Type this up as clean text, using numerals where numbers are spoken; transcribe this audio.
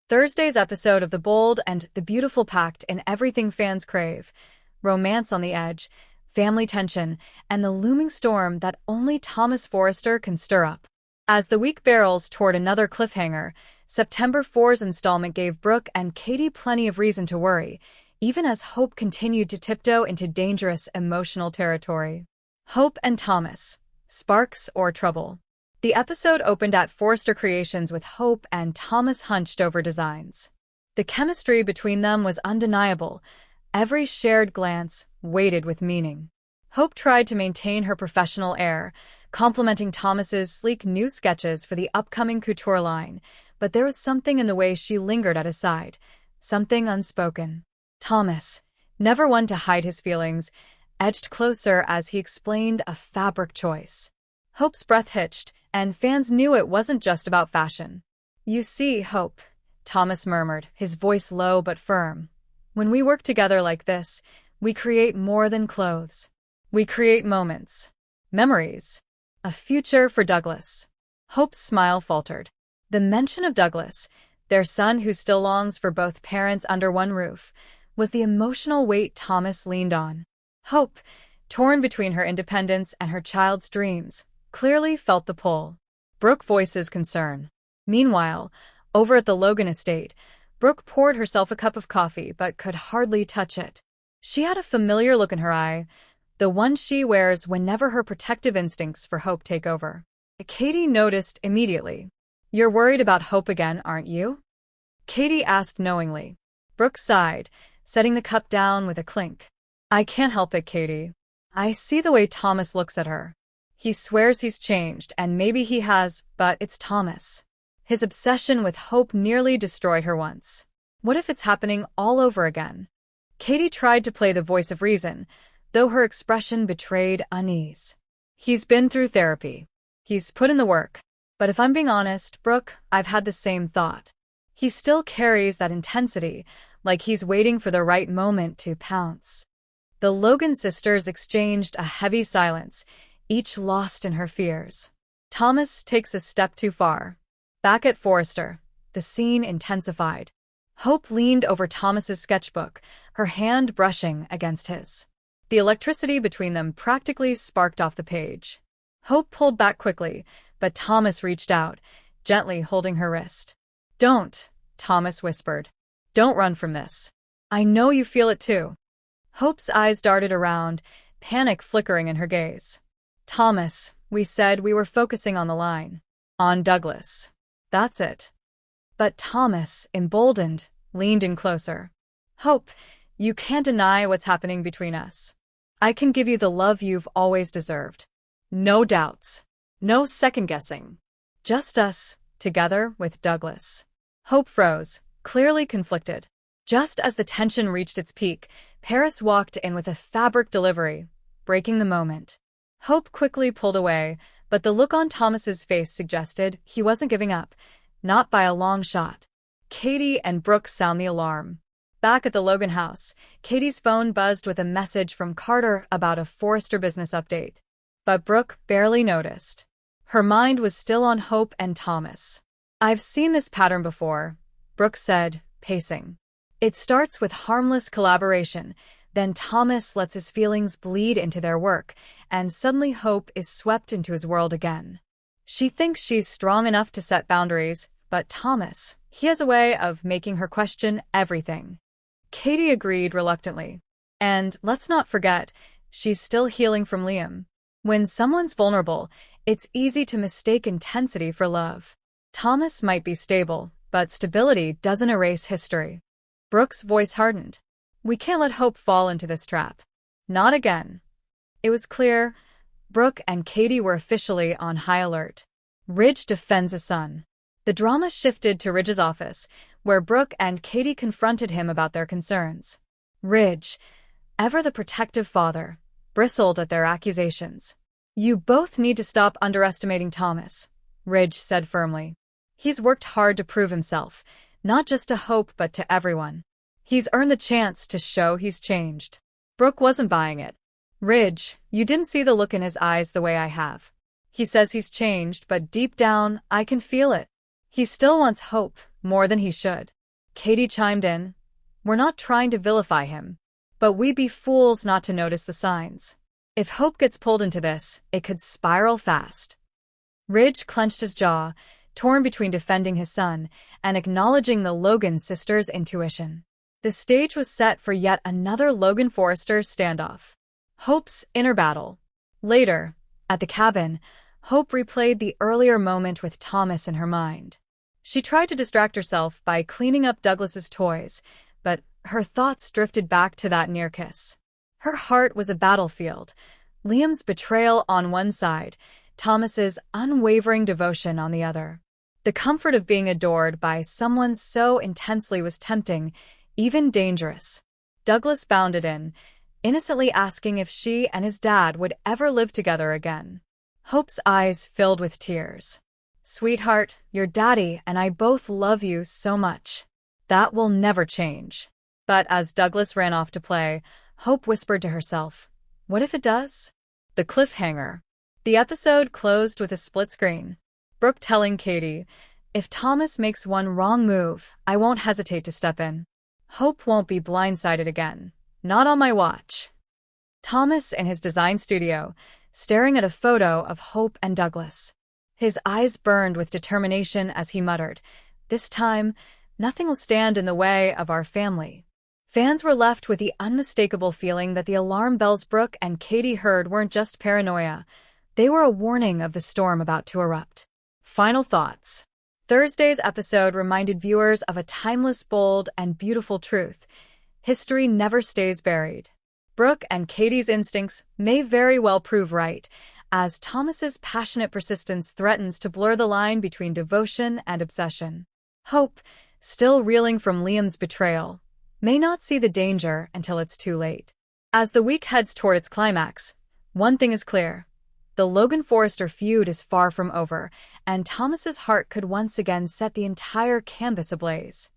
Thursday's episode of The Bold and the Beautiful packed in everything fans crave: romance on the edge, family tension, and the looming storm that only Thomas Forrester can stir up. As the week barrels toward another cliffhanger, September 4's installment gave Brooke and Katie plenty of reason to worry, even as Hope continued to tiptoe into dangerous emotional territory. Hope and Thomas: sparks or trouble? The episode opened at Forrester Creations with Hope and Thomas hunched over designs. The chemistry between them was undeniable, every shared glance weighted with meaning. Hope tried to maintain her professional air, complimenting Thomas's sleek new sketches for the upcoming couture line, but there was something in the way she lingered at his side, something unspoken. Thomas, never one to hide his feelings, edged closer as he explained a fabric choice. Hope's breath hitched, and fans knew it wasn't just about fashion. "You see, Hope," Thomas murmured, his voice low but firm, "when we work together like this, we create more than clothes. We create moments, memories, a future for Douglas." Hope's smile faltered. The mention of Douglas, their son who still longs for both parents under one roof, was the emotional weight Thomas leaned on. Hope, torn between her independence and her child's dreams, clearly felt the pull. Brooke voices concern. Meanwhile, over at the Logan estate, Brooke poured herself a cup of coffee but could hardly touch it. She had a familiar look in her eye, the one she wears whenever her protective instincts for Hope take over. Katie noticed immediately. "You're worried about Hope again, aren't you?" Katie asked knowingly. Brooke sighed, setting the cup down with a clink. "I can't help it, Katie. I see the way Thomas looks at her. He swears he's changed, and maybe he has, but it's Thomas. His obsession with Hope nearly destroyed her once. What if it's happening all over again?" Katie tried to play the voice of reason, though her expression betrayed unease. "He's been through therapy. He's put in the work. But if I'm being honest, Brooke, I've had the same thought. He still carries that intensity, like he's waiting for the right moment to pounce." The Logan sisters exchanged a heavy silence, each lost in her fears. Thomas takes a step too far. Back at Forrester, the scene intensified. Hope leaned over Thomas's sketchbook, her hand brushing against his. The electricity between them practically sparked off the page. Hope pulled back quickly, but Thomas reached out, gently holding her wrist. "Don't," Thomas whispered. "Don't run from this. I know you feel it too." Hope's eyes darted around, panic flickering in her gaze. "Thomas, we said we were focusing on the line. On Douglas. That's it." But Thomas, emboldened, leaned in closer. "Hope, you can't deny what's happening between us. I can give you the love you've always deserved. No doubts. No second-guessing. Just us, together with Douglas." Hope froze, clearly conflicted. Just as the tension reached its peak, Paris walked in with a fabric delivery, breaking the moment. Hope quickly pulled away, but the look on Thomas's face suggested he wasn't giving up, not by a long shot. Katie and Brooke sound the alarm. Back at the Logan house, Katie's phone buzzed with a message from Carter about a Forrester business update. But Brooke barely noticed. Her mind was still on Hope and Thomas. "I've seen this pattern before," Brooke said, pacing. "It starts with harmless collaboration, then Thomas lets his feelings bleed into their work, and suddenly Hope is swept into his world again. She thinks she's strong enough to set boundaries, but Thomas, he has a way of making her question everything." Katie agreed reluctantly. And let's not forget, she's still healing from Liam. When someone's vulnerable, it's easy to mistake intensity for love. Thomas might be stable, but stability doesn't erase history. Brooke's voice hardened. "We can't let Hope fall into this trap. Not again." It was clear. Brooke and Katie were officially on high alert. Ridge defends his son. The drama shifted to Ridge's office, where Brooke and Katie confronted him about their concerns. Ridge, ever the protective father, bristled at their accusations. "You both need to stop underestimating Thomas," Ridge said firmly. "He's worked hard to prove himself, not just to Hope but to everyone. He's earned the chance to show he's changed." Brooke wasn't buying it. "Ridge, you didn't see the look in his eyes the way I have. He says he's changed, but deep down, I can feel it. He still wants Hope, more than he should." Katie chimed in. We're not trying to vilify him, but we'd be fools not to notice the signs. If Hope gets pulled into this, it could spiral fast. Ridge clenched his jaw, torn between defending his son and acknowledging the Logan sisters' intuition. The stage was set for yet another Logan Forrester standoff. Hope's inner battle. Later, at the cabin, Hope replayed the earlier moment with Thomas in her mind. She tried to distract herself by cleaning up Douglas's toys, but her thoughts drifted back to that near kiss. Her heart was a battlefield, Liam's betrayal on one side, Thomas's unwavering devotion on the other. The comfort of being adored by someone so intensely was tempting, even dangerous. Douglas bounded in, innocently asking if she and his dad would ever live together again. Hope's eyes filled with tears. Sweetheart, your daddy and I both love you so much. That will never change. But as Douglas ran off to play, Hope whispered to herself, what if it does? The cliffhanger. The episode closed with a split screen. Brooke telling Katie, if Thomas makes one wrong move, I won't hesitate to step in. Hope won't be blindsided again. Not on my watch. Thomas in his design studio, staring at a photo of Hope and Douglas. His eyes burned with determination as he muttered, this time, nothing will stand in the way of our family. Fans were left with the unmistakable feeling that the alarm bells Brooke and Katie heard weren't just paranoia. They were a warning of the storm about to erupt. Final thoughts. Thursday's episode reminded viewers of a timeless, bold, and beautiful truth. History never stays buried. Brooke and Katie's instincts may very well prove right, as Thomas's passionate persistence threatens to blur the line between devotion and obsession. Hope, still reeling from Liam's betrayal, may not see the danger until it's too late. As the week heads toward its climax, one thing is clear. The Logan Forrester feud is far from over, and Thomas's heart could once again set the entire canvas ablaze.